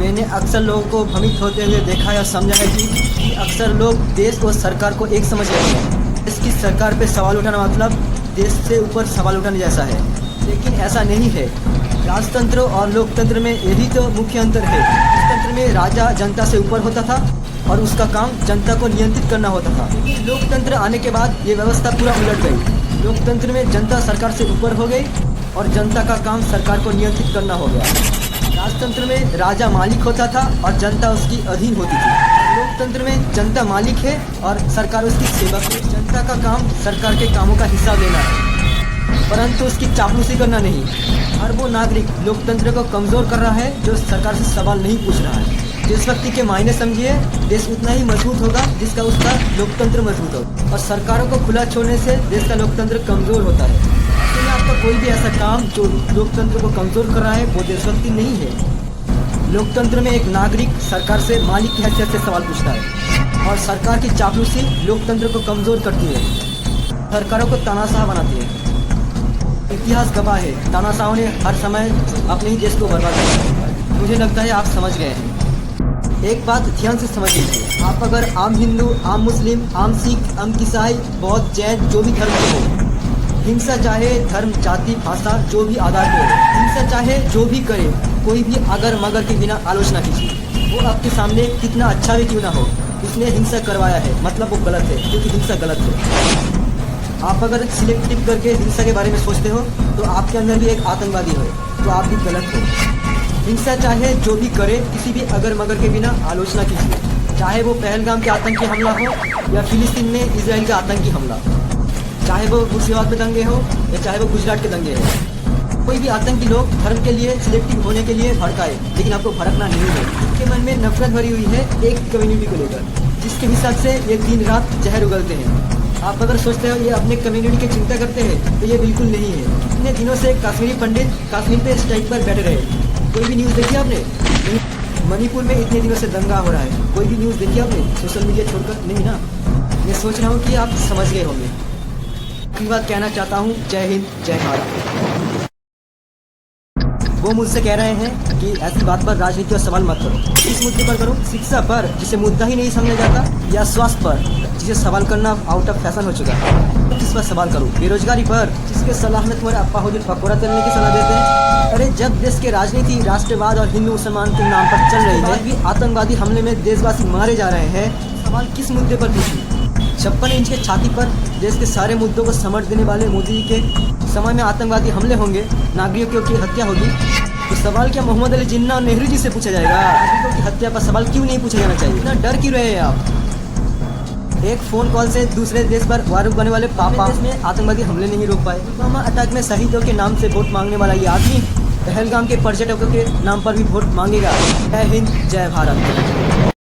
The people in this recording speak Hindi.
मैंने अक्सर लोगों को भ्रमित होते हुए देखा या समझा है कि अक्सर लोग देश और सरकार को एक समझ लेते हैं। देश की सरकार पे सवाल उठाना मतलब देश से ऊपर सवाल उठाने जैसा है, लेकिन ऐसा नहीं है। राजतंत्र और लोकतंत्र में यही तो मुख्य अंतर है। राजतंत्र में राजा जनता से ऊपर होता था और उसका काम जनता को नियंत्रित करना होता था। लेकिन लोकतंत्र आने के बाद ये व्यवस्था पूरा उलट गई। लोकतंत्र में जनता सरकार से ऊपर हो गई और जनता का काम सरकार को नियंत्रित करना हो गया। राजतंत्र में राजा मालिक होता था और जनता उसकी अधीन होती थी। लोकतंत्र में जनता मालिक है और सरकार उसकी सेवक है। जनता का काम सरकार के कामों का हिसाब लेना है, परंतु उसकी चापलूसी करना नहीं। हर वो नागरिक लोकतंत्र को कमज़ोर कर रहा है जो सरकार से सवाल नहीं पूछ रहा है। देशभक्ति के मायने समझिए, देश उतना ही मजबूत होगा जिसका उसका लोकतंत्र मजबूत हो, और सरकारों को खुला छोड़ने से देश का लोकतंत्र कमज़ोर होता है। में आपका कोई भी ऐसा काम जो लोकतंत्र को कमज़ोर कर रहा है वो देशभक्ति नहीं है। लोकतंत्र में एक नागरिक सरकार से मालिक की हैसियत से सवाल पूछता है और सरकार की चापलूसी लोकतंत्र को कमज़ोर करती है, सरकारों को तानाशाह बनाती है। इतिहास गवाह है, तानाशाहों ने हर समय अपने ही देश को बर्बाद किया। मुझे लगता है आप समझ गए हैं। एक बात ध्यान से समझ लीजिए, आप अगर आम हिंदू, आम मुस्लिम, आम सिख, आम ईसाई, बौद्ध, जैन जो भी धर्म के हो, हिंसा चाहे धर्म, जाति, भाषा जो भी आधार पे हो, हिंसा चाहे जो भी करे, कोई भी अगर मगर के बिना आलोचना कीजिए। वो आपके सामने कितना अच्छा भी क्यों ना हो, उसने हिंसा करवाया है मतलब वो गलत है, क्योंकि हिंसा गलत है। आप अगर सिलेक्टिव करके हिंसा के बारे में सोचते हो तो आपके अंदर भी एक आतंकवादी है, तो आप भी गलत हो। हिंसा चाहे जो भी करे, किसी भी अगर मगर के बिना आलोचना कीजिए, चाहे वो पहलगाम के आतंकी हमला हो या फिलिस्तीन में इसराइल का आतंकी हमला, चाहे वो मुर्शिदाबाद में दंगे हो या चाहे वो गुजरात के दंगे हो। कोई भी आतंकी लोग धर्म के लिए, सिलेक्टिव होने के लिए भड़काए, लेकिन आपको भड़कना नहीं है। उनके मन में नफरत भरी हुई है एक कम्युनिटी को लेकर, जिसके हिसाब से ये दिन रात जहर उगलते हैं। आप अगर सोचते हो ये अपने कम्युनिटी की चिंता करते हैं तो ये बिल्कुल नहीं है। कितने दिनों से कश्मीरी पंडित कश्मीर पे स्ट्राइक पर बैठे रहे, कोई भी न्यूज़ देखी आपने? मणिपुर में इतने दिनों से दंगा हो रहा है, कोई भी न्यूज़ देखी आपने सोशल मीडिया छोड़कर? नहीं ना। मैं सोच रहा हूँ कि आप समझ गए होंगे। एक बात कहना चाहता हूँ, जय हिंद, जय भारत। वो मुझसे कह रहे हैं कि ऐसी बात पर राजनीति और सवाल मत करो। इस मुद्दे पर करो, शिक्षा पर जिसे मुद्दा ही नहीं समझा जाता, या स्वास्थ्य पर जिसे सवाल करना आउट ऑफ फैशन हो चुका है, किस पर सवाल करूँ? बेरोजगारी पर जिसके सलाह में तुम्हारे अप्पा हो जो पकौड़ा तलने की सलाह देते हैं। अरे जब देश के राजनीति राष्ट्रवाद और हिंदू मुसलमान के नाम पर चल रही है, भी आतंकवादी हमले में देशवासी मारे जा रहे हैं, सवाल किस मुद्दे पर पूछूं? 56 इंच के छाती पर देश के सारे मुद्दों को समझ देने वाले मोदी जी के समय में आतंकवादी हमले होंगे, नागरिकों की हत्या होगी, तो सवाल क्या मोहम्मद अली जिन्ना और नेहरू जी से पूछा जाएगा? नागरिकों की हत्या पर सवाल क्यों नहीं पूछा जाना चाहिए? इतना डर क्यों रहे हैं आप? एक फ़ोन कॉल से दूसरे देश पर वार करने वाले पापा देश में आतंकवादी हमले नहीं रोक पाए। पुलवामा अटैक में शहीदों के नाम से वोट मांगने वाला ये आदमी पहलगाम के पर्यटकों के नाम पर भी वोट मांगेगा। जय हिंद, जय भारत।